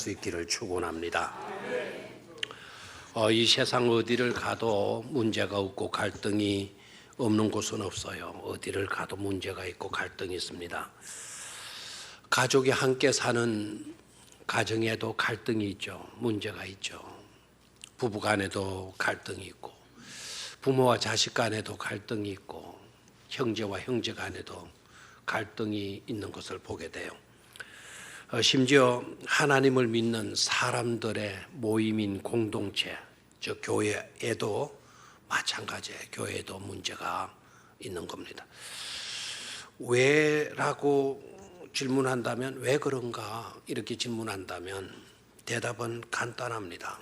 수 있기를 축원합니다. 이 세상 어디를 가도 문제가 없고 갈등이 없는 곳은 없어요. 어디를 가도 문제가 있고 갈등이 있습니다. 가족이 함께 사는 가정에도 갈등이 있죠. 문제가 있죠. 부부 간에도 갈등이 있고 부모와 자식 간에도 갈등이 있고 형제와 형제 간에도 갈등이 있는 것을 보게 돼요. 심지어 하나님을 믿는 사람들의 모임인 공동체, 즉 교회에도 마찬가지예요. 교회에도 문제가 있는 겁니다. 왜라고 질문한다면, 왜 그런가 이렇게 질문한다면 대답은 간단합니다.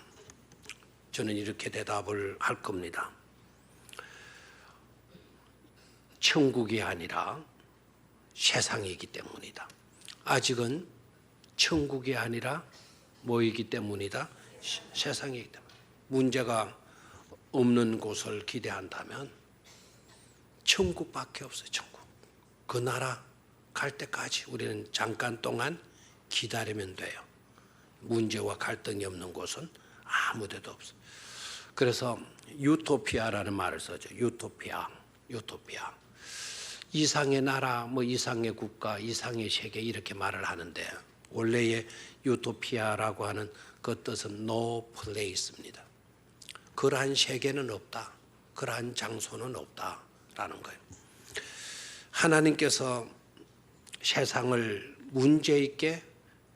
저는 이렇게 대답을 할 겁니다. 천국이 아니라 세상이기 때문이다. 아직은 천국이 아니라 뭐이기 때문이다? 세상이기 때문에. 문제가 없는 곳을 기대한다면 천국밖에 없어요. 천국. 그 나라 갈 때까지 우리는 잠깐 동안 기다리면 돼요. 문제와 갈등이 없는 곳은 아무 데도 없어요. 그래서 유토피아라는 말을 쓰죠. 유토피아. 이상의 나라, 이상의 국가, 이상의 세계 이렇게 말을 하는데 원래의 유토피아라고 하는 그 뜻은 no place입니다. 그러한 세계는 없다. 그러한 장소는 없다라는 거예요. 하나님께서 세상을 문제 있게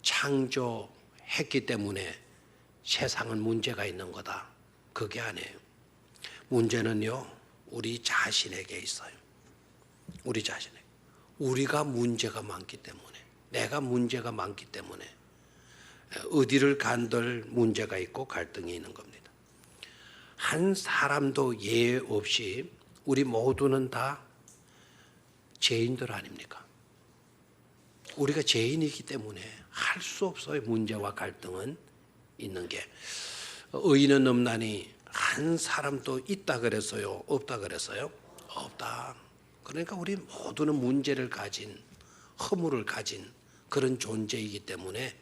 창조했기 때문에 세상은 문제가 있는 거다. 그게 아니에요. 문제는요, 우리 자신에게 있어요. 우리 자신에게. 우리가 문제가 많기 때문에, 내가 문제가 많기 때문에 어디를 간들 문제가 있고 갈등이 있는 겁니다. 한 사람도 예외 없이 우리 모두는 다 죄인들 아닙니까? 우리가 죄인이기 때문에 할 수 없어요. 문제와 갈등은 있는 게. 의인은 없나니 한 사람도 있다 그랬어요? 없다 그랬어요? 없다. 그러니까 우리 모두는 문제를 가진, 허물을 가진 그런 존재이기 때문에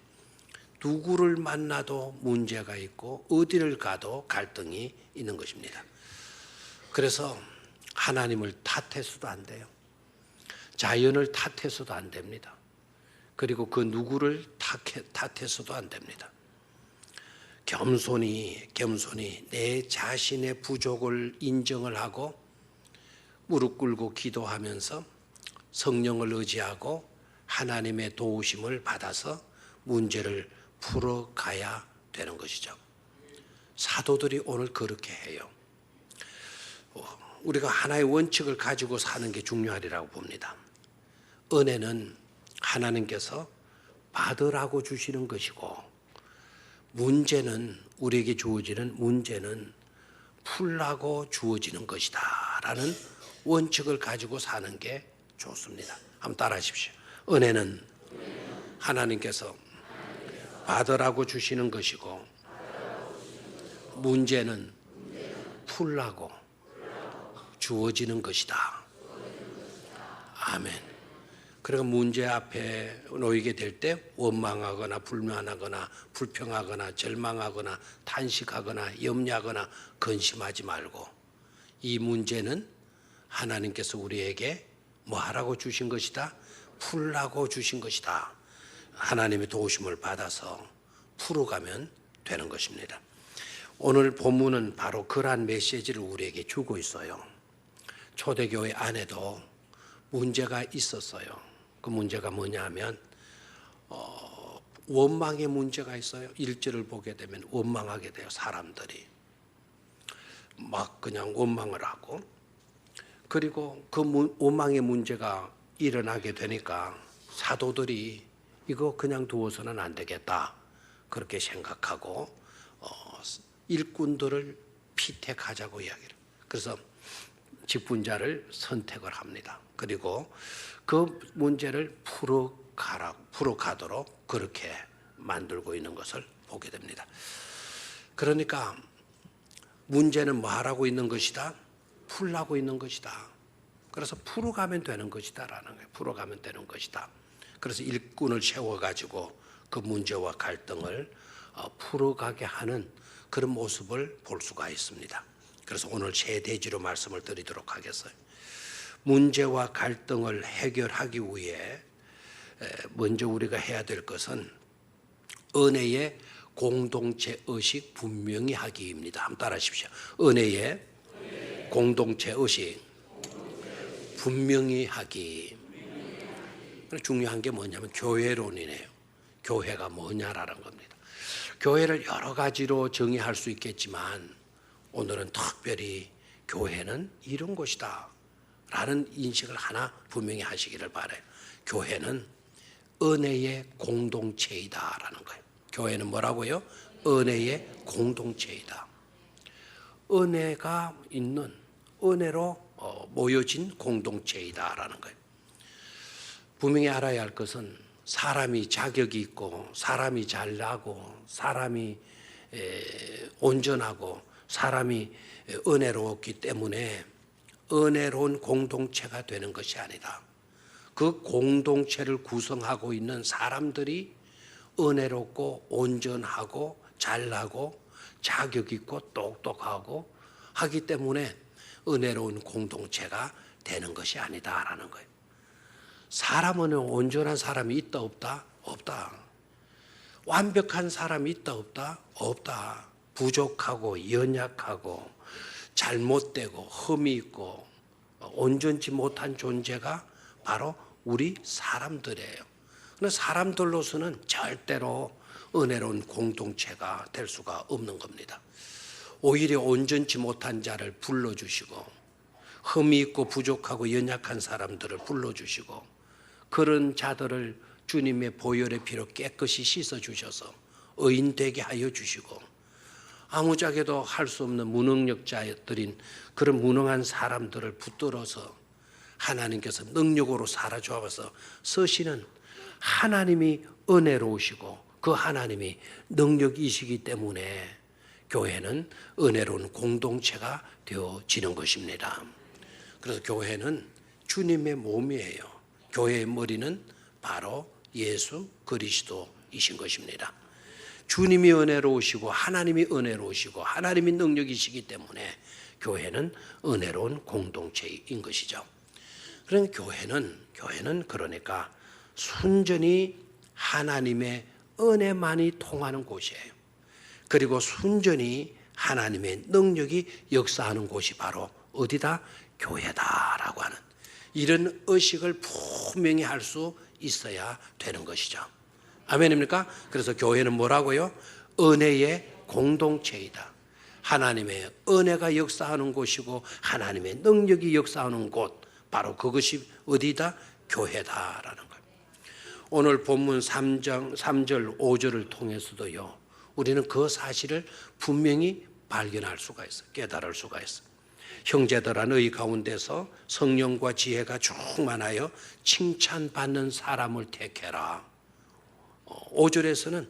누구를 만나도 문제가 있고 어디를 가도 갈등이 있는 것입니다. 그래서 하나님을 탓해서도 안 돼요. 자연을 탓해서도 안 됩니다. 그리고 그 누구를 탓해서도 안 됩니다. 겸손히 내 자신의 부족을 인정을 하고 무릎 꿇고 기도하면서 성령을 의지하고 하나님의 도우심을 받아서 문제를 풀어가야 되는 것이죠. 사도들이 오늘 그렇게 해요. 우리가 하나의 원칙을 가지고 사는 게 중요하리라고 봅니다. 은혜는 하나님께서 받으라고 주시는 것이고 문제는 우리에게 주어지는 문제는 풀라고 주어지는 것이다 라는 원칙을 가지고 사는 게 좋습니다. 한번 따라 하십시오. 은혜는 하나님께서 받으라고 주시는 것이고 문제는 풀라고 주어지는 것이다. 아멘. 그러니까 문제 앞에 놓이게 될 때 원망하거나 불만하거나 불평하거나 절망하거나 탄식하거나 염려하거나 근심하지 말고 이 문제는 하나님께서 우리에게 뭐 하라고 주신 것이다? 풀라고 주신 것이다. 하나님의 도우심을 받아서 풀어가면 되는 것입니다. 오늘 본문은 바로 그러한 메시지를 우리에게 주고 있어요. 초대교회 안에도 문제가 있었어요. 그 문제가 뭐냐 하면 원망의 문제가 있어요. 1절을 보게 되면 원망하게 돼요. 사람들이 막 그냥 원망을 하고 그리고 그 원망의 문제가 일어나게 되니까 사도들이 이거 그냥 두어서는 안 되겠다 그렇게 생각하고 일꾼들을 피택하자고 이야기를. 그래서 직분자를 선택을 합니다. 그리고 그 문제를 풀어가도록 그렇게 만들고 있는 것을 보게 됩니다. 그러니까 문제는 뭐 하라고 있는 것이다? 풀라고 있는 것이다. 그래서 풀어가면 되는 것이다 라는 거예요. 풀어가면 되는 것이다. 그래서 일꾼을 세워가지고 그 문제와 갈등을 풀어가게 하는 그런 모습을 볼 수가 있습니다. 그래서 오늘 세 대지로 말씀을 드리도록 하겠어요. 문제와 갈등을 해결하기 위해 먼저 우리가 해야 될 것은 은혜의 공동체 의식 분명히 하기입니다. 한번 따라하십시오. 은혜의 공동체 의식 분명히 하기. 중요한 게 뭐냐면 교회론이네요. 교회가 뭐냐라는 겁니다. 교회를 여러 가지로 정의할 수 있겠지만 오늘은 특별히 교회는 이런 곳이다 라는 인식을 하나 분명히 하시기를 바라요. 교회는 은혜의 공동체이다 라는 거예요. 교회는 뭐라고요? 은혜의 공동체이다. 은혜가 있는, 은혜로 모여진 공동체이다 라는 거예요. 분명히 알아야 할 것은 사람이 자격이 있고 사람이 잘나고 사람이 온전하고 사람이 은혜로웠기 때문에 은혜로운 공동체가 되는 것이 아니다. 그 공동체를 구성하고 있는 사람들이 은혜롭고 온전하고 잘나고 자격 있고 똑똑하고 하기 때문에 은혜로운 공동체가 되는 것이 아니다라는 거예요. 사람은 온전한 사람이 있다 없다? 없다. 완벽한 사람이 있다 없다? 없다. 부족하고 연약하고 잘못되고 흠이 있고 온전치 못한 존재가 바로 우리 사람들이에요. 그런데 사람들로서는 절대로 은혜로운 공동체가 될 수가 없는 겁니다. 오히려 온전치 못한 자를 불러주시고 흠이 있고 부족하고 연약한 사람들을 불러주시고 그런 자들을 주님의 보혈의 피로 깨끗이 씻어주셔서 의인되게 하여 주시고 아무짝에도 할 수 없는 무능력자들인 그런 무능한 사람들을 붙들어서 하나님께서 능력으로 살아주어서 쓰시는 하나님이 은혜로우시고 그 하나님이 능력이시기 때문에 교회는 은혜로운 공동체가 되어지는 것입니다. 그래서 교회는 주님의 몸이에요. 교회의 머리는 바로 예수 그리스도이신 것입니다. 주님이 은혜로우시고 하나님이 은혜로우시고 하나님이 능력이시기 때문에 교회는 은혜로운 공동체인 것이죠. 그러니까 교회는 그러니까 순전히 하나님의 은혜만이 통하는 곳이에요. 그리고 순전히 하나님의 능력이 역사하는 곳이 바로 어디다? 교회다라고 하는 이런 의식을 분명히 할 수 있어야 되는 것이죠. 아멘입니까? 그래서 교회는 뭐라고요? 은혜의 공동체이다. 하나님의 은혜가 역사하는 곳이고 하나님의 능력이 역사하는 곳, 바로 그것이 어디다? 교회다라는 거예요. 오늘 본문 3장 3절 5절을 통해서도요, 우리는 그 사실을 분명히 발견할 수가 있어요. 깨달을 수가 있어요. 형제들아 너희 가운데서 성령과 지혜가 충만하여 칭찬받는 사람을 택해라. 5절에서는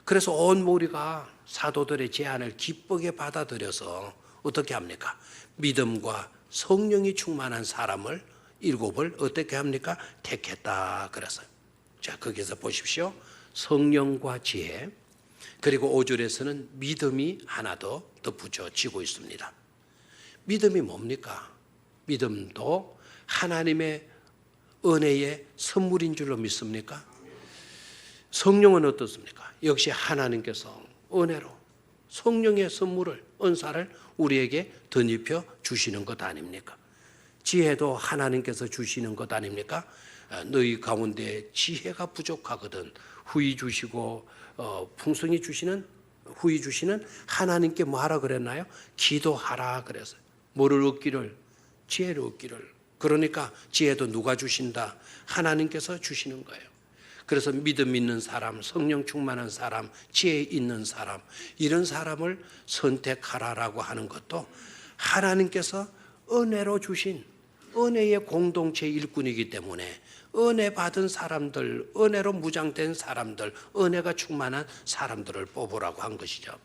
그래서 온 무리가 사도들의 제안을 기쁘게 받아들여서 어떻게 합니까? 믿음과 성령이 충만한 사람을 7을 어떻게 합니까? 택했다 그랬어요. 자, 거기서 보십시오. 성령과 지혜, 그리고 5절에서는 믿음이 하나 더 붙여지고 있습니다. 믿음이 뭡니까? 믿음도 하나님의 은혜의 선물인 줄로 믿습니까? 성령은 어떻습니까? 역시 하나님께서 은혜로 성령의 선물을, 은사를 우리에게 덧입혀 주시는 것 아닙니까? 지혜도 하나님께서 주시는 것 아닙니까? 너희 가운데 지혜가 부족하거든 후히 주시고 풍성히 주시는, 후히 주시는 하나님께 뭐 하라 그랬나요? 기도하라 그랬어요. 뭐를 얻기를? 지혜를 얻기를. 그러니까 지혜도 누가 주신다? 하나님께서 주시는 거예요. 그래서 믿음 있는 사람, 성령 충만한 사람, 지혜 있는 사람, 이런 사람을 선택하라라고 하는 것도 하나님께서 은혜로 주신 은혜의 공동체 일꾼이기 때문에 은혜 받은 사람들, 은혜로 무장된 사람들, 은혜가 충만한 사람들을 뽑으라고 한 것이죠.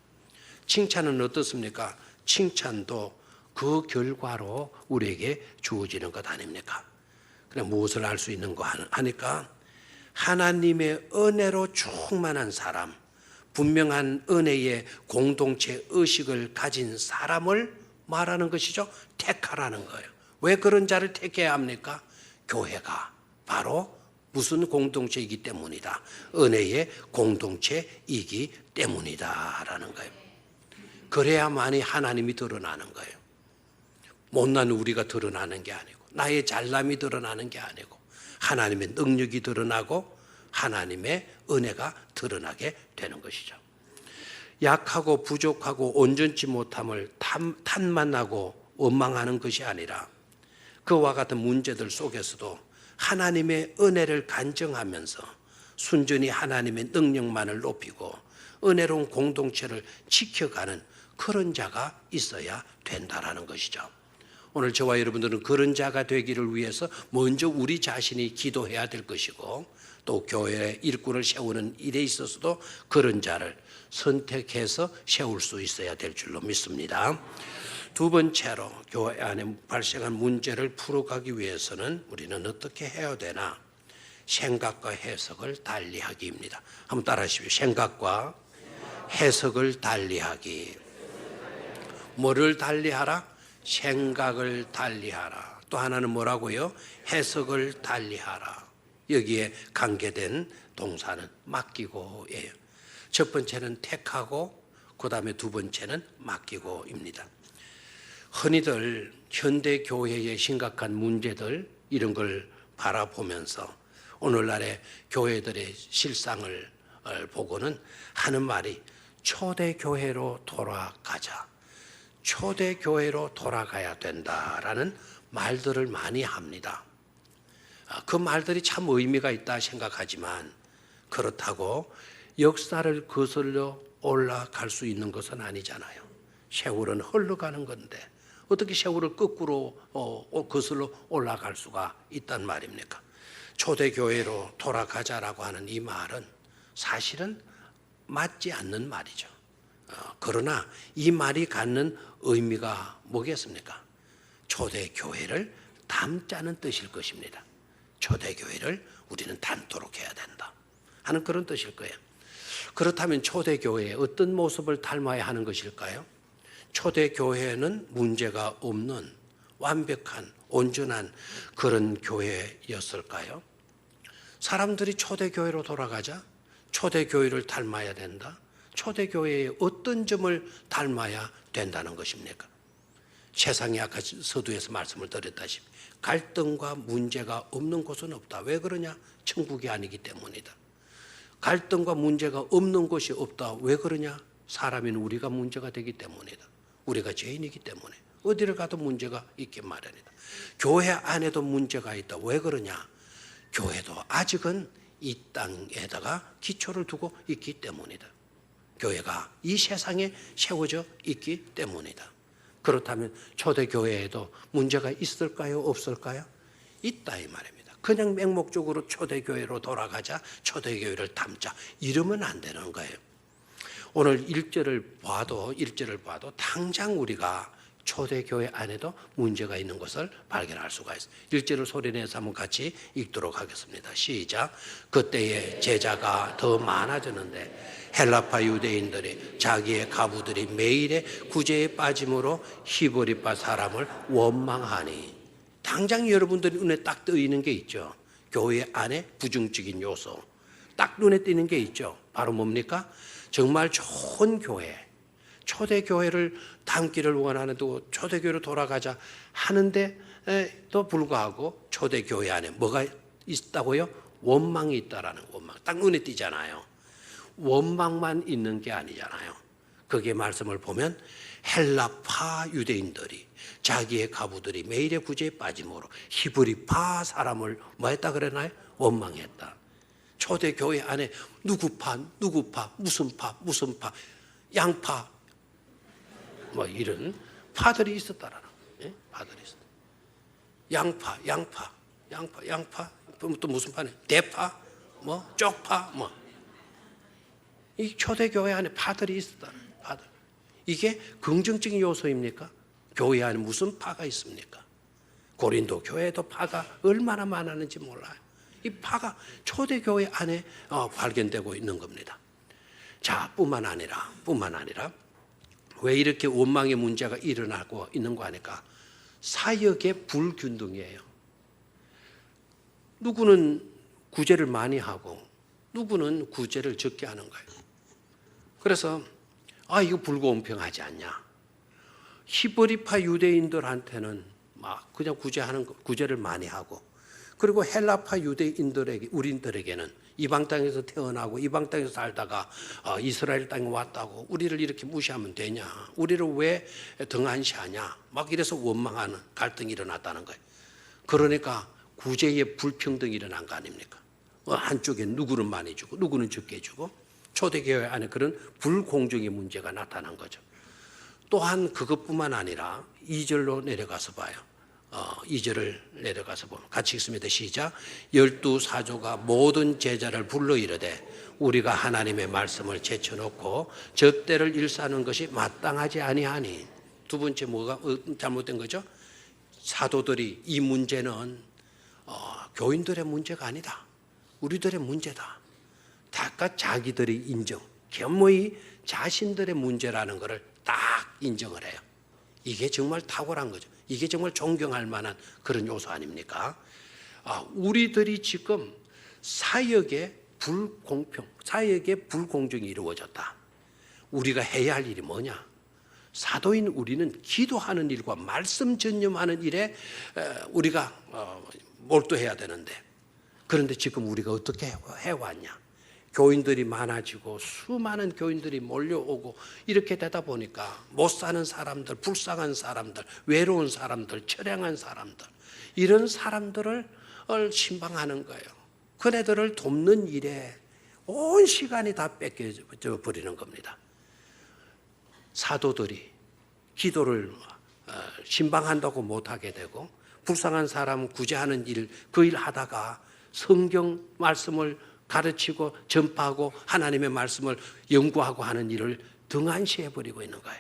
칭찬은 어떻습니까? 칭찬도 그 결과로 우리에게 주어지는 것 아닙니까? 그냥 무엇을 알 수 있는 거 하니까 하나님의 은혜로 충만한 사람, 분명한 은혜의 공동체 의식을 가진 사람을 말하는 것이죠. 택하라는 거예요. 왜 그런 자를 택해야 합니까? 교회가 바로 무슨 공동체이기 때문이다. 은혜의 공동체이기 때문이다라는 거예요. 그래야만이 하나님이 드러나는 거예요. 못난 우리가 드러나는 게 아니고, 나의 잘남이 드러나는 게 아니고, 하나님의 능력이 드러나고 하나님의 은혜가 드러나게 되는 것이죠. 약하고 부족하고 온전치 못함을 탓만 나고 원망하는 것이 아니라 그와 같은 문제들 속에서도 하나님의 은혜를 간증하면서 순전히 하나님의 능력만을 높이고 은혜로운 공동체를 지켜가는 그런 자가 있어야 된다라는 것이죠. 오늘 저와 여러분들은 그런 자가 되기를 위해서 먼저 우리 자신이 기도해야 될 것이고, 또 교회의 일꾼을 세우는 일에 있어서도 그런 자를 선택해서 세울 수 있어야 될 줄로 믿습니다. 두 번째로 교회 안에 발생한 문제를 풀어가기 위해서는 우리는 어떻게 해야 되나? 생각과 해석을 달리하기입니다. 한번 따라하십시오. 생각과 해석을 달리하기. 뭐를 달리하라? 생각을 달리하라. 또 하나는 뭐라고요? 해석을 달리하라. 여기에 관계된 동사는 맡기고예요. 첫 번째는 택하고, 그 다음에 두 번째는 맡기고입니다. 흔히들 현대 교회의 심각한 문제들 이런 걸 바라보면서 오늘날의 교회들의 실상을 보고는 하는 말이 초대교회로 돌아가자, 초대교회로 돌아가야 된다라는 말들을 많이 합니다. 그 말들이 참 의미가 있다 생각하지만, 그렇다고 역사를 거슬러 올라갈 수 있는 것은 아니잖아요. 세월은 흘러가는 건데 어떻게 세월을 거꾸로 거슬러 올라갈 수가 있단 말입니까? 초대교회로 돌아가자라고 하는 이 말은 사실은 맞지 않는 말이죠. 그러나 이 말이 갖는 의미가 뭐겠습니까? 초대교회를 담자는 뜻일 것입니다. 초대교회를 우리는 닮도록 해야 된다 하는 그런 뜻일 거예요. 그렇다면 초대교회의 어떤 모습을 닮아야 하는 것일까요? 초대교회는 문제가 없는 완벽한 온전한 그런 교회였을까요? 사람들이 초대교회로 돌아가자, 초대교회를 닮아야 된다. 초대교회의 어떤 점을 닮아야 된다는 것입니까? 세상에 아까 서두에서 말씀을 드렸다시피 갈등과 문제가 없는 곳은 없다. 왜 그러냐? 천국이 아니기 때문이다. 갈등과 문제가 없는 곳이 없다. 왜 그러냐? 사람인 우리가 문제가 되기 때문이다. 우리가 죄인이기 때문에 어디를 가도 문제가 있기 마련이다. 교회 안에도 문제가 있다. 왜 그러냐? 교회도 아직은 이 땅에다가 기초를 두고 있기 때문이다. 교회가 이 세상에 세워져 있기 때문이다. 그렇다면 초대교회에도 문제가 있을까요? 없을까요? 있다 이 말입니다. 그냥 맹목적으로 초대교회로 돌아가자, 초대교회를 담자 이러면 안 되는 거예요. 오늘 1절을 봐도 당장 우리가 초대교회 안에도 문제가 있는 것을 발견할 수가 있어요. 1절을 소리내서 한번 같이 읽도록 하겠습니다. 시작. 그때에 제자가 더 많아졌는데 헬라파 유대인들이 자기의 가부들이 매일의 구제에 빠짐으로 히브리파 사람을 원망하니, 당장 여러분들이 눈에 딱 뜨이는 게 있죠. 교회 안에 부정적인 요소 딱 눈에 띄는 게 있죠. 바로 뭡니까? 정말 좋은 교회, 초대교회를 담기를 원하는데 초대교회로 돌아가자 하는데도 불구하고 초대교회 안에 뭐가 있다고요? 원망이 있다라는 원망. 딱 눈에 띄잖아요. 원망만 있는 게 아니잖아요. 거기에 말씀을 보면 헬라파 유대인들이 자기의 가부들이 매일의 구제에 빠짐으로 히브리파 사람을 뭐 했다 그러나요? 원망했다. 초대교회 안에 누구파, 무슨 파, 양파, 뭐 이런 파들이 있었다라는 거예요. 파들이 있었다. 양파, 또 무슨 파네? 대파, 뭐 쪽파, 뭐. 이 초대교회 안에 파들이 있었다는 거예요. 파들. 이게 긍정적인 요소입니까? 교회 안에 무슨 파가 있습니까? 고린도 교회에도 파가 얼마나 많았는지 몰라요. 이 파가 초대교회 안에 발견되고 있는 겁니다. 자, 뿐만 아니라 왜 이렇게 원망의 문제가 일어나고 있는 거 아니까? 사역의 불균등이에요. 누구는 구제를 많이 하고 누구는 구제를 적게 하는 거예요. 그래서 이거 불공평하지 않냐? 히브리파 유대인들한테는 막 그냥 구제를 많이 하고, 그리고 헬라파 우리들에게는 이방 땅에서 태어나고 이방 땅에서 살다가 이스라엘 땅에 왔다고 우리를 이렇게 무시하면 되냐? 우리를 왜 등한시하냐? 막 이래서 원망하는 갈등이 일어났다는 거예요. 그러니까 구제의 불평등이 일어난 거 아닙니까? 한쪽에 누구는 많이 주고 누구는 적게 주고, 초대교회 안에 그런 불공정의 문제가 나타난 거죠. 또한 그것뿐만 아니라 2절로 내려가서 봐요. 2절을 내려가서 보면 같이 읽습니다. 시작. 12사조가 모든 제자를 불러 이르되 우리가 하나님의 말씀을 제쳐놓고 젖대를 일사하는 것이 마땅하지 아니하니. 두 번째 뭐가 잘못된 거죠? 사도들이 이 문제는 교인들의 문제가 아니다, 우리들의 문제다. 다 자기들이 인정, 겸허히 자신들의 문제라는 것을 딱 인정을 해요. 이게 정말 탁월한 거죠. 이게 정말 존경할 만한 그런 요소 아닙니까? 우리들이 지금 사역의 불공정이 이루어졌다. 우리가 해야 할 일이 뭐냐? 사도인 우리는 기도하는 일과 말씀 전념하는 일에 우리가 몰두해야 되는데, 그런데 지금 우리가 어떻게 해왔냐? 교인들이 많아지고 수많은 교인들이 몰려오고 이렇게 되다 보니까 못 사는 사람들, 불쌍한 사람들, 외로운 사람들, 처량한 사람들, 이런 사람들을 신방하는 거예요. 그네들을 돕는 일에 온 시간이 다 뺏겨져 버리는 겁니다. 사도들이 기도를 신방한다고 못하게 되고, 불쌍한 사람 구제하는 일, 그 일 하다가 성경 말씀을 가르치고 전파하고 하나님의 말씀을 연구하고 하는 일을 등한시해 버리고 있는 거예요.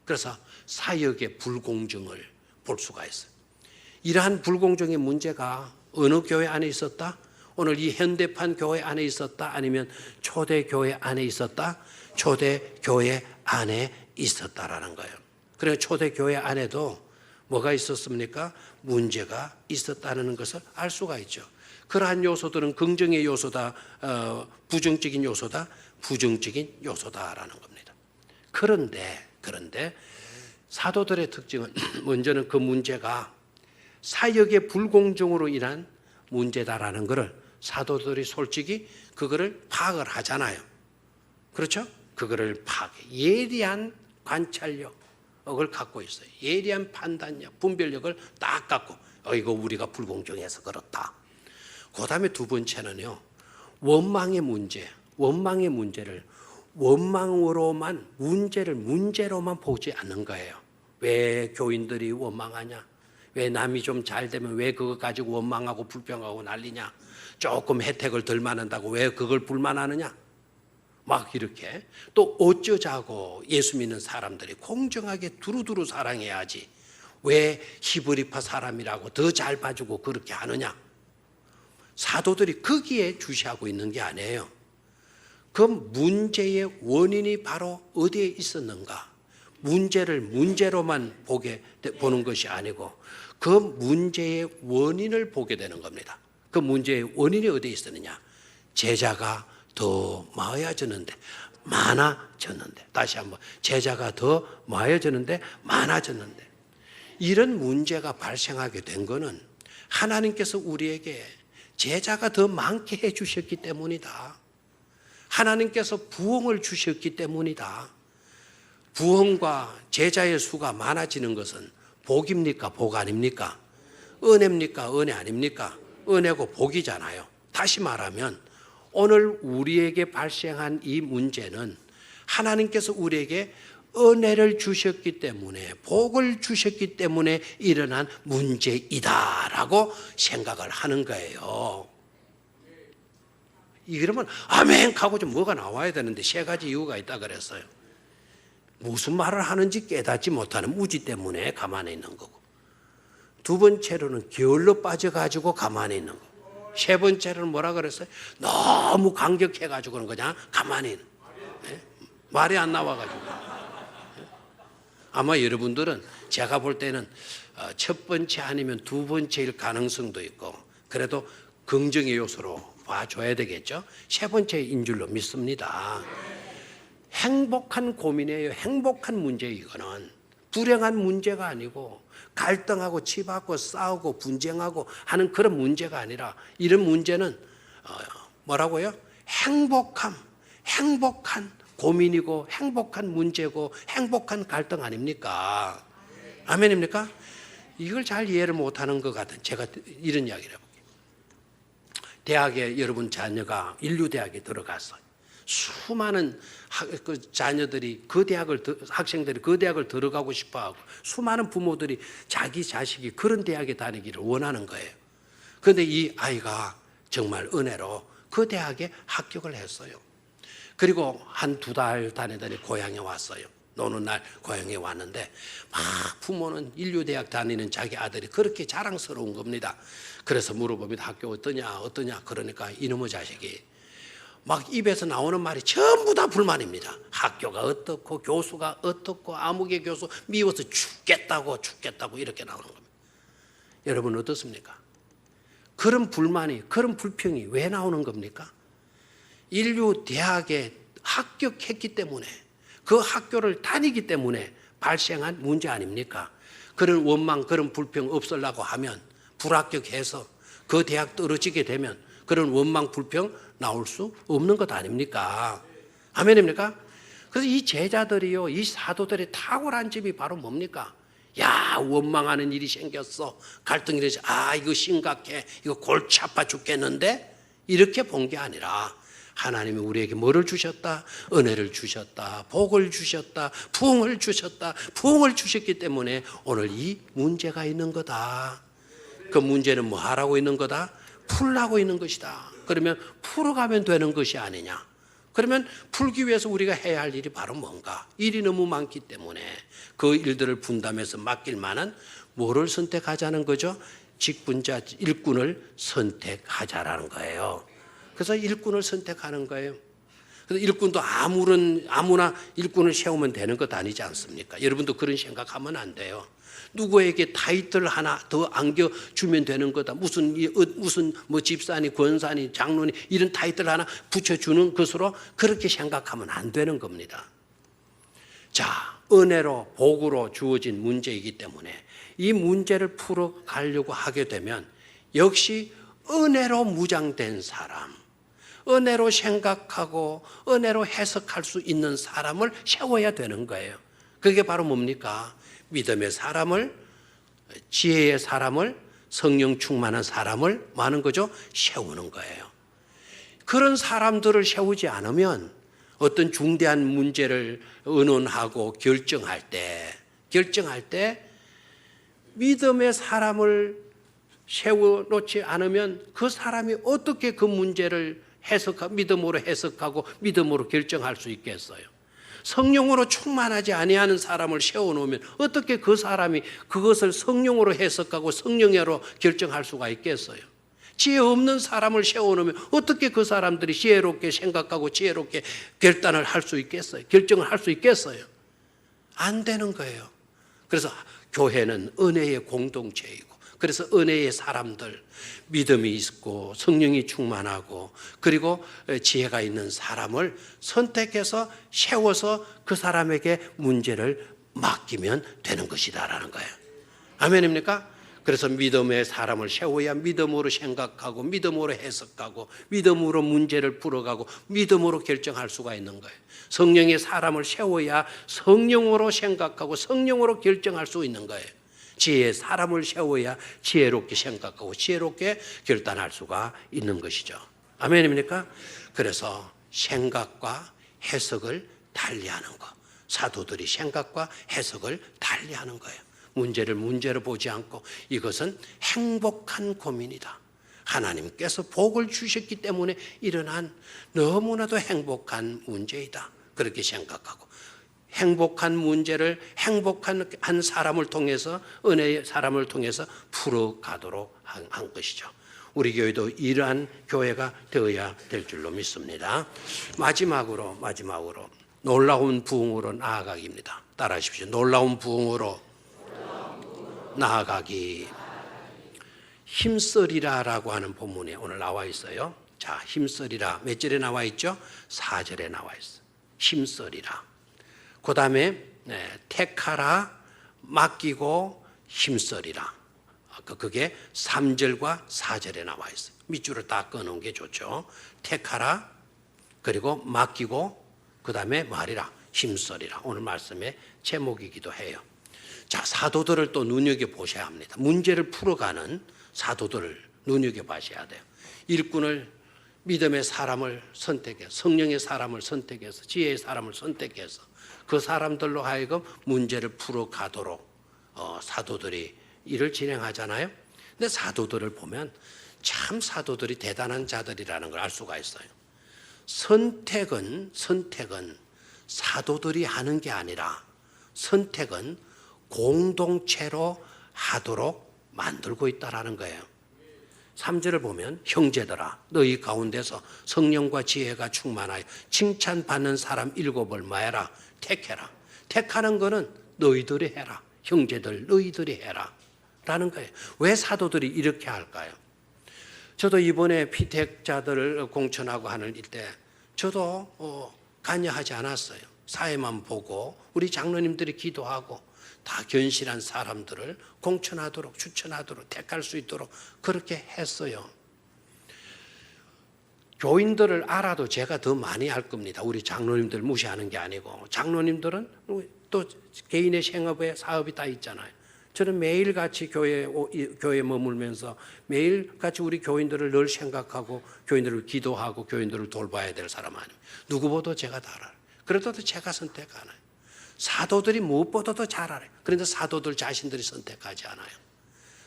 그래서 사역의 불공정을 볼 수가 있어요. 이러한 불공정의 문제가 어느 교회 안에 있었다? 오늘 이 현대판 교회 안에 있었다? 아니면 초대교회 안에 있었다? 초대교회 안에 있었다라는 거예요. 그래서 초대교회 안에도 뭐가 있었습니까? 문제가 있었다는 것을 알 수가 있죠. 그러한 요소들은 긍정의 요소다, 부정적인 요소다, 부정적인 요소다라는 겁니다. 그런데 사도들의 특징은 먼저는 그 문제가 사역의 불공정으로 인한 문제다라는 것을 사도들이 솔직히 그거를 파악을 하잖아요. 그렇죠? 그거를 예리한 관찰력을 갖고 있어요. 예리한 판단력, 분별력을 딱 갖고 이거 우리가 불공정해서 그렇다. 그 다음에 두 번째는요, 원망의 문제를 문제로만 보지 않는 거예요. 왜 교인들이 원망하냐? 왜 남이 좀 잘 되면 왜 그거 가지고 원망하고 불평하고 난리냐? 조금 혜택을 덜 받는다고 왜 그걸 불만하느냐? 막 이렇게. 또 어쩌자고 예수 믿는 사람들이 공정하게 두루두루 사랑해야지 왜 히브리파 사람이라고 더 잘 봐주고 그렇게 하느냐? 사도들이 거기에 주시하고 있는 게 아니에요. 그 문제의 원인이 바로 어디에 있었는가? 문제를 문제로만 보는 것이 아니고 그 문제의 원인을 보게 되는 겁니다. 그 문제의 원인이 어디에 있었느냐? 제자가 더 많아졌는데 다시 한번, 제자가 더 많아졌는데 많아졌는데, 이런 문제가 발생하게 된 것은 하나님께서 우리에게 제자가 더 많게 해주셨기 때문이다. 하나님께서 부흥을 주셨기 때문이다. 부흥과 제자의 수가 많아지는 것은 복입니까? 복 아닙니까? 은혜입니까? 은혜 아닙니까? 은혜고 복이잖아요. 다시 말하면 오늘 우리에게 발생한 이 문제는 하나님께서 우리에게 은혜를 주셨기 때문에, 복을 주셨기 때문에 일어난 문제이다라고 생각을 하는 거예요. 이러면 아멘 하고 좀 뭐가 나와야 되는데 세 가지 이유가 있다 그랬어요. 무슨 말을 하는지 깨닫지 못하는 무지 때문에 가만히 있는 거고, 두 번째로는 게을러 빠져가지고 가만히 있는 거고, 세 번째는 뭐라 그랬어요? 너무 강력해가지고는 그냥 가만히 말이 안 나와가지고. 아마 여러분들은 제가 볼 때는 첫 번째 아니면 두 번째일 가능성도 있고, 그래도 긍정의 요소로 봐줘야 되겠죠. 세 번째인 줄로 믿습니다. 행복한 고민이에요. 행복한 문제예요. 이거는 불행한 문제가 아니고 갈등하고 치받고 싸우고 분쟁하고 하는 그런 문제가 아니라, 이런 문제는 뭐라고요? 행복한 고민이고 행복한 문제고 행복한 갈등 아닙니까? 아멘입니까? 이걸 잘 이해를 못하는 것 같은, 제가 이런 이야기를 해볼게요. 대학에 여러분 자녀가 인류대학에 들어갔어요. 수많은 자녀들이 학생들이 그 대학을 들어가고 싶어하고, 수많은 부모들이 자기 자식이 그런 대학에 다니기를 원하는 거예요. 그런데 이 아이가 정말 은혜로 그 대학에 합격을 했어요. 그리고 한 두 달 다니더니 고향에 왔어요. 노는 날 고향에 왔는데 막 부모는 인류대학 다니는 자기 아들이 그렇게 자랑스러운 겁니다. 그래서 물어봅니다. 학교 어떠냐 그러니까 이놈의 자식이 막 입에서 나오는 말이 전부 다 불만입니다. 학교가 어떻고 교수가 어떻고 아무개 교수 미워서 죽겠다고 이렇게 나오는 겁니다. 여러분 어떻습니까? 그런 불만이, 그런 불평이 왜 나오는 겁니까? 인류 대학에 합격했기 때문에, 그 학교를 다니기 때문에 발생한 문제 아닙니까? 그런 원망, 그런 불평 없으려고 하면, 불합격해서 그 대학 떨어지게 되면 그런 원망, 불평 나올 수 없는 것 아닙니까? 아멘입니까? 그래서 이 제자들이요, 이 사도들의 탁월한 점이 바로 뭡니까? 야, 원망하는 일이 생겼어. 갈등이 되지. 이거 심각해. 이거 골치 아파 죽겠는데? 이렇게 본 게 아니라, 하나님이 우리에게 뭐를 주셨다? 은혜를 주셨다. 복을 주셨다. 부흥을 주셨다. 부흥을 주셨기 때문에 오늘 이 문제가 있는 거다. 그 문제는 뭐 하라고 있는 거다? 풀라고 있는 것이다. 그러면 풀어가면 되는 것이 아니냐? 그러면 풀기 위해서 우리가 해야 할 일이 바로 뭔가? 일이 너무 많기 때문에 그 일들을 분담해서 맡길 만한 뭐를 선택하자는 거죠? 직분자, 일꾼을 선택하자라는 거예요. 그래서 일꾼을 선택하는 거예요. 그래서 일꾼도 아무나 일꾼을 세우면 되는 것 아니지 않습니까? 여러분도 그런 생각하면 안 돼요. 누구에게 타이틀 하나 더 안겨주면 되는 거다. 무슨 뭐 집사니 권사니 장로니 이런 타이틀 하나 붙여주는 것으로 그렇게 생각하면 안 되는 겁니다. 자, 은혜로 복으로 주어진 문제이기 때문에 이 문제를 풀어가려고 하게 되면 역시 은혜로 무장된 사람, 은혜로 생각하고 은혜로 해석할 수 있는 사람을 세워야 되는 거예요. 그게 바로 뭡니까? 믿음의 사람을, 지혜의 사람을, 성령 충만한 사람을 많은 거죠? 세우는 거예요. 그런 사람들을 세우지 않으면 어떤 중대한 문제를 의논하고 결정할 때 믿음의 사람을 세워놓지 않으면 그 사람이 어떻게 그 문제를 믿음으로 해석하고 믿음으로 결정할 수 있겠어요? 성령으로 충만하지 아니하는 사람을 세워놓으면 어떻게 그 사람이 그것을 성령으로 해석하고 성령으로 결정할 수가 있겠어요? 지혜 없는 사람을 세워놓으면 어떻게 그 사람들이 지혜롭게 생각하고 지혜롭게 결단을 할 수 있겠어요? 결정을 할 수 있겠어요? 안 되는 거예요. 그래서 교회는 은혜의 공동체이고, 그래서 은혜의 사람들, 믿음이 있고 성령이 충만하고 그리고 지혜가 있는 사람을 선택해서 세워서 그 사람에게 문제를 맡기면 되는 것이다라는 거예요. 아멘입니까? 그래서 믿음의 사람을 세워야 믿음으로 생각하고 믿음으로 해석하고 믿음으로 문제를 풀어가고 믿음으로 결정할 수가 있는 거예요. 성령의 사람을 세워야 성령으로 생각하고 성령으로 결정할 수 있는 거예요. 지혜의 사람을 세워야 지혜롭게 생각하고 지혜롭게 결단할 수가 있는 것이죠. 아멘입니까? 그래서 생각과 해석을 달리하는 것, 사도들이 생각과 해석을 달리하는 거예요. 문제를 문제로 보지 않고 이것은 행복한 고민이다. 하나님께서 복을 주셨기 때문에 일어난 너무나도 행복한 문제이다. 그렇게 생각하고 행복한 문제를 행복한 한 사람을 통해서, 은혜의 사람을 통해서 풀어가도록 한 것이죠. 우리 교회도 이러한 교회가 되어야 될 줄로 믿습니다. 마지막으로 놀라운 부흥으로 나아가기입니다. 따라하십시오. 놀라운 부흥으로 나아가기. 힘쓰리라라고 하는 본문에 오늘 나와 있어요. 자, 힘쓰리라 몇 절에 나와 있죠? 4절에 나와 있어요. 힘쓰리라. 그 다음에 택하라, 맡기고 힘쓰리라. 그게 3절과 4절에 나와 있어요. 밑줄을 다 끊은 게 좋죠. 택하라, 그리고 맡기고, 그 다음에 말이라, 힘쓰리라. 오늘 말씀의 제목이기도 해요. 자, 사도들을 또 눈여겨보셔야 합니다. 문제를 풀어가는 사도들을 눈여겨보셔야 돼요. 일꾼을, 믿음의 사람을 선택해서, 성령의 사람을 선택해서, 지혜의 사람을 선택해서 그 사람들로 하여금 문제를 풀어가도록 사도들이 일을 진행하잖아요. 근데 사도들을 보면 참 사도들이 대단한 자들이라는 걸 알 수가 있어요. 선택은 사도들이 하는 게 아니라 선택은 공동체로 하도록 만들고 있다라는 거예요. 3절을 보면 형제들아 너희 가운데서 성령과 지혜가 충만하여 칭찬받는 사람 7을 뭐해라? 택해라. 택하는 거는 너희들이 해라. 형제들 너희들이 해라 라는 거예요. 왜 사도들이 이렇게 할까요? 저도 이번에 피택자들을 공천하고 하는 일 때 저도 관여하지 않았어요. 사회만 보고 우리 장로님들이 기도하고 다 견실한 사람들을 공천하도록 추천하도록 택할 수 있도록 그렇게 했어요. 교인들을 알아도 제가 더 많이 알 겁니다. 우리 장로님들 무시하는 게 아니고 장로님들은 또 개인의 생업에 사업이 다 있잖아요. 저는 매일같이 교회에 머물면서 매일같이 우리 교인들을 늘 생각하고 교인들을 기도하고 교인들을 돌봐야 될 사람 아닙니까? 누구보다 제가 다 알아요. 그래도 제가 선택 안 해요. 사도들이 무엇보다도 잘 알아요. 그런데 사도들 자신들이 선택하지 않아요.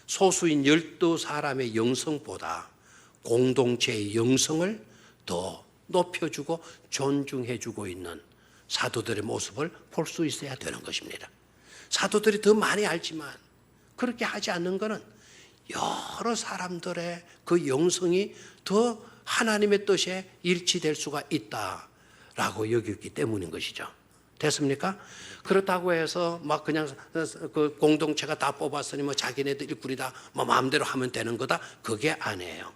소수인 12사람의 영성보다 공동체의 영성을 더 높여주고 존중해주고 있는 사도들의 모습을 볼 수 있어야 되는 것입니다. 사도들이 더 많이 알지만 그렇게 하지 않는 것은 여러 사람들의 그 영성이 더 하나님의 뜻에 일치될 수가 있다라고 여겼기 때문인 것이죠. 됐습니까? 그렇다고 해서 막 그냥 그 공동체가 다 뽑았으니 뭐 자기네들 일꾼이다 뭐 마음대로 하면 되는 거다 그게 아니에요.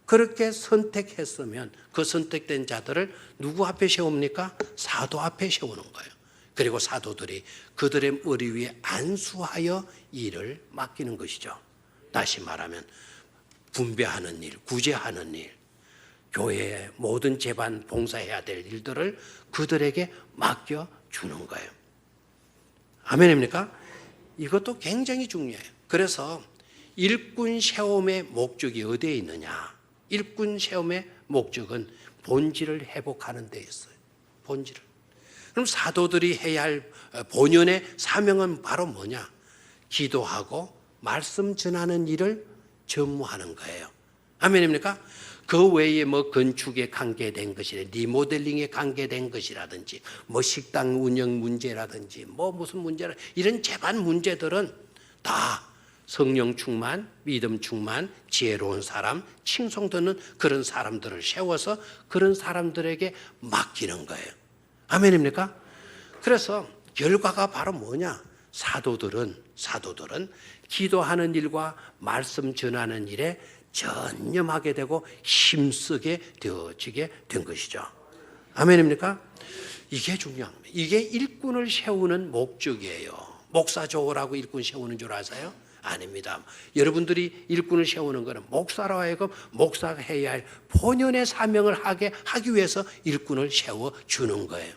그렇게 선택했으면 그 선택된 자들을 누구 앞에 세웁니까? 사도 앞에 세우는 거예요. 그리고 사도들이 그들의 머리 위에 안수하여 일을 맡기는 것이죠. 다시 말하면 분배하는 일, 구제하는 일, 교회의 모든 재반 봉사해야 될 일들을 그들에게 맡겨주는 거예요. 아멘입니까? 이것도 굉장히 중요해요. 그래서 일꾼 세움의 목적이 어디에 있느냐? 일꾼 세움의 목적은 본질을 회복하는 데 있어요. 본질을. 그럼 사도들이 해야 할 본연의 사명은 바로 뭐냐? 기도하고 말씀 전하는 일을 전무하는 거예요. 아멘입니까? 그 외에 뭐 건축에 관계된 것이라, 리모델링에 관계된 것이라든지, 뭐 식당 운영 문제라든지, 뭐 무슨 문제라 이런 재반 문제들은 다 성령 충만, 믿음 충만, 지혜로운 사람, 칭송 듣는 그런 사람들을 세워서 그런 사람들에게 맡기는 거예요. 아멘입니까? 그래서 결과가 바로 뭐냐? 사도들은 기도하는 일과 말씀 전하는 일에 전념하게 되고 힘쓰게 되어지게 된 것이죠. 아멘입니까? 이게 중요합니다. 이게 일꾼을 세우는 목적이에요. 목사 좋으라고 일꾼 세우는 줄 아세요? 아닙니다. 여러분들이 일꾼을 세우는 것은 목사로 하여금 목사가 해야 할 본연의 사명을 하기 위해서 일꾼을 세워주는 거예요.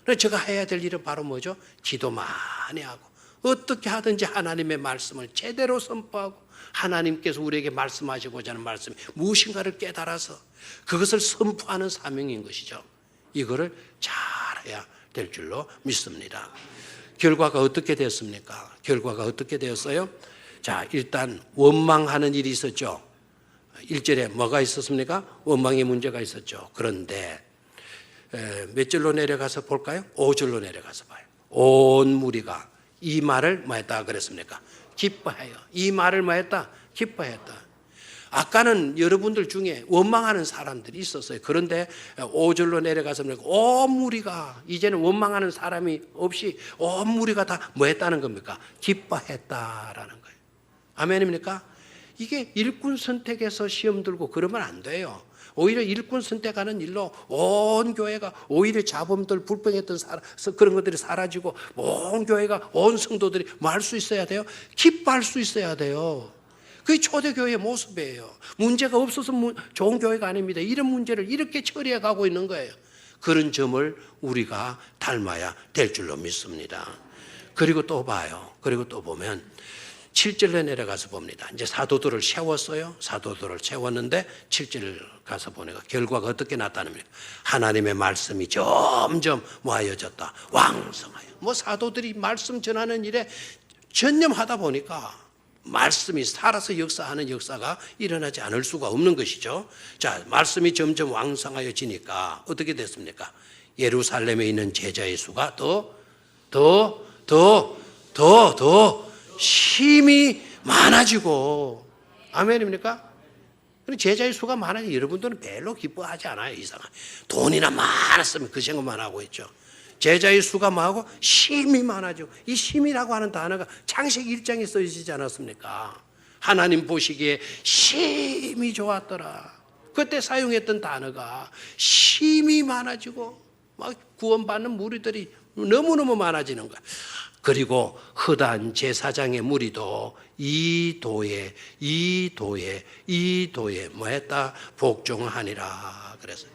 그래서 제가 해야 될 일은 바로 뭐죠? 기도 많이 하고 어떻게 하든지 하나님의 말씀을 제대로 선포하고 하나님께서 우리에게 말씀하시고자 하는 말씀이 무엇인가를 깨달아서 그것을 선포하는 사명인 것이죠. 이거를 잘해야 될 줄로 믿습니다. 결과가 어떻게 됐습니까? 결과가 어떻게 되었어요? 자, 일단 원망하는 일이 있었죠. 1절에 뭐가 있었습니까? 원망의 문제가 있었죠. 그런데 몇 절로 내려가서 볼까요? 5절로 내려가서 봐요. 온 무리가 이 말을 뭐 했다 그랬습니까? 기뻐해요. 이 말을 뭐 했다? 기뻐했다. 아까는 여러분들 중에 원망하는 사람들이 있었어요. 그런데 5절로 내려가서 온 무리가, 이제는 원망하는 사람이 없이 온 무리가 다 뭐 했다는 겁니까? 기뻐했다라는 거예요. 아멘입니까? 이게 일꾼 선택에서 시험 들고 그러면 안 돼요. 오히려 일꾼 선택하는 일로 온 교회가, 오히려 자범들 불평했던 그런 것들이 사라지고 온 교회가, 온 성도들이 뭐 할 수 있어야 돼요? 기뻐할 수 있어야 돼요. 그게 초대교회의 모습이에요. 문제가 없어서 좋은 교회가 아닙니다. 이런 문제를 이렇게 처리해 가고 있는 거예요. 그런 점을 우리가 닮아야 될 줄로 믿습니다. 그리고 또 봐요. 그리고 또 보면 7절에 내려가서 봅니다. 이제 사도들을 세웠어요. 사도들을 세웠는데 7절 가서 보니까 결과가 어떻게 나타납니까? 하나님의 말씀이 점점 모아졌다. 왕성하여. 뭐 사도들이 말씀 전하는 일에 전념하다 보니까 말씀이 살아서 역사하는 역사가 일어나지 않을 수가 없는 것이죠. 자, 말씀이 점점 왕성하여지니까 어떻게 됐습니까? 예루살렘에 있는 제자의 수가 더 힘이 많아지고, 아멘입니까? 제자의 수가 많아지고, 여러분들은 별로 기뻐하지 않아요. 이상한 돈이나 많았으면 그 생각만 하고 있죠. 제자의 수가 많고 힘이 많아지고, 이 힘이라고 하는 단어가 창세기 1장에 써있지 않았습니까? 하나님 보시기에 힘이 좋았더라. 그때 사용했던 단어가 힘이 많아지고 막 구원받는 무리들이 너무너무 많아지는 거야. 그리고 허다한 제사장의 무리도 이 도에 뭐 했다? 복종하니라 그랬어요.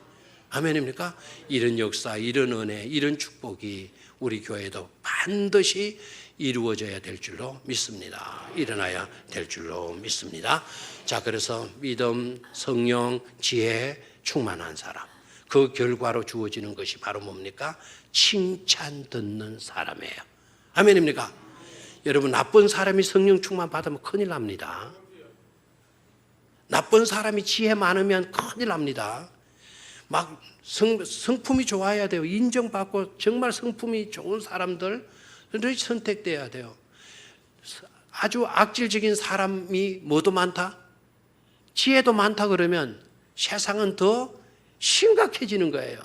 아멘입니까? 이런 역사, 이런 은혜, 이런 축복이 우리 교회도 반드시 이루어져야 될 줄로 믿습니다. 일어나야 될 줄로 믿습니다. 자, 그래서 믿음, 성령, 지혜 충만한 사람, 그 결과로 주어지는 것이 바로 뭡니까? 칭찬 듣는 사람이에요. 아멘입니까? 여러분, 나쁜 사람이 성령 충만 받으면 큰일 납니다. 나쁜 사람이 지혜 많으면 큰일 납니다. 막 성품이 좋아야 돼요. 인정받고 정말 성품이 좋은 사람들이 선택돼야 돼요. 아주 악질적인 사람이 뭐도 많다? 지혜도 많다 그러면 세상은 더 심각해지는 거예요.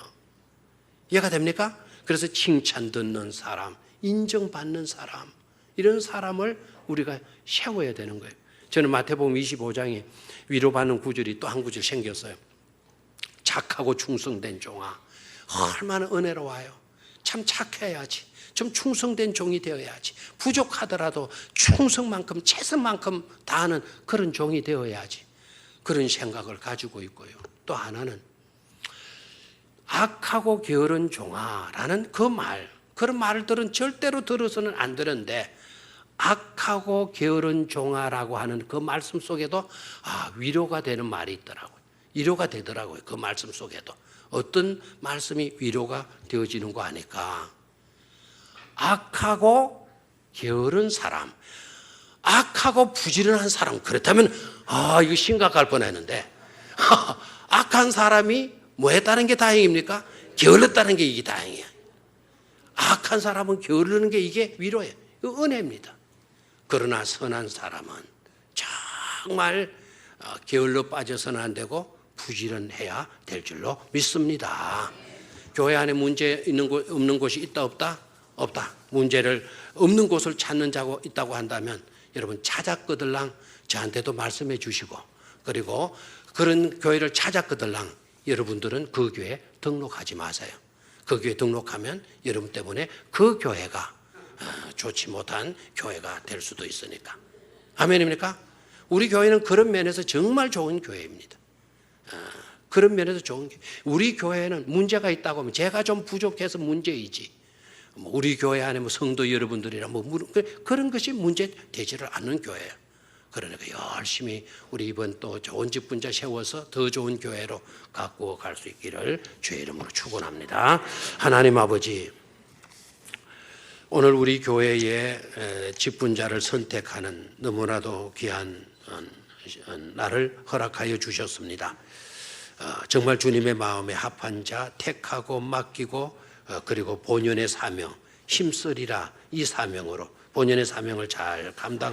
이해가 됩니까? 그래서 칭찬 듣는 사람, 인정받는 사람, 이런 사람을 우리가 세워야 되는 거예요. 저는 마태복음 25장에 위로받는 구절이 또 한 구절 생겼어요. 착하고 충성된 종아, 얼마나 은혜로워요. 참 착해야지, 좀 충성된 종이 되어야지, 부족하더라도 충성만큼 최선만큼 다하는 그런 종이 되어야지, 그런 생각을 가지고 있고요. 또 하나는 악하고 게으른 종아라는 그런 말들은 절대로 들어서는 안 되는데, 악하고 게으른 종아라고 하는 그 말씀 속에도 위로가 되는 말이 있더라고요. 위로가 되더라고요. 그 말씀 속에도 어떤 말씀이 위로가 되어지는 거 아닐까? 악하고 게으른 사람, 악하고 부지런한 사람, 그렇다면 이거 심각할 뻔했는데 악한 사람이 뭐 했다는 게 다행입니까? 게을렀다는 게 이게 다행이에요. 악한 사람은 게으르는 게 이게 위로예요. 이거 은혜입니다. 그러나 선한 사람은 정말 게을러 빠져서는 안 되고 부지런해야 될 줄로 믿습니다. 교회 안에 문제 없는 곳이 있다 없다? 없다. 문제를 없는 곳을 찾는 자가 있다고 한다면 여러분 찾았거들랑 저한테도 말씀해 주시고, 그리고 그런 교회를 찾았거들랑 여러분들은 그 교회에 등록하지 마세요. 그 교회에 등록하면 여러분 때문에 그 교회가 좋지 못한 교회가 될 수도 있으니까. 아멘입니까? 우리 교회는 그런 면에서 정말 좋은 교회입니다. 그런 면에서 좋은 교회. 우리 교회는 문제가 있다고 하면 제가 좀 부족해서 문제이지, 우리 교회 안에 성도 여러분들이랑 그런 것이 문제 되지를 않는 교회예요. 그러니까 열심히 우리 이번 또 좋은 직분자 세워서 더 좋은 교회로 갖고 갈 수 있기를 주의 이름으로 축원합니다. 하나님 아버지, 오늘 우리 교회의 직분자를 선택하는 너무나도 귀한 날을 허락하여 주셨습니다. 정말 주님의 마음에 합한 자, 택하고 맡기고 그리고 본연의 사명, 힘쓰리라 이 사명으로 본연의 사명을 잘 감당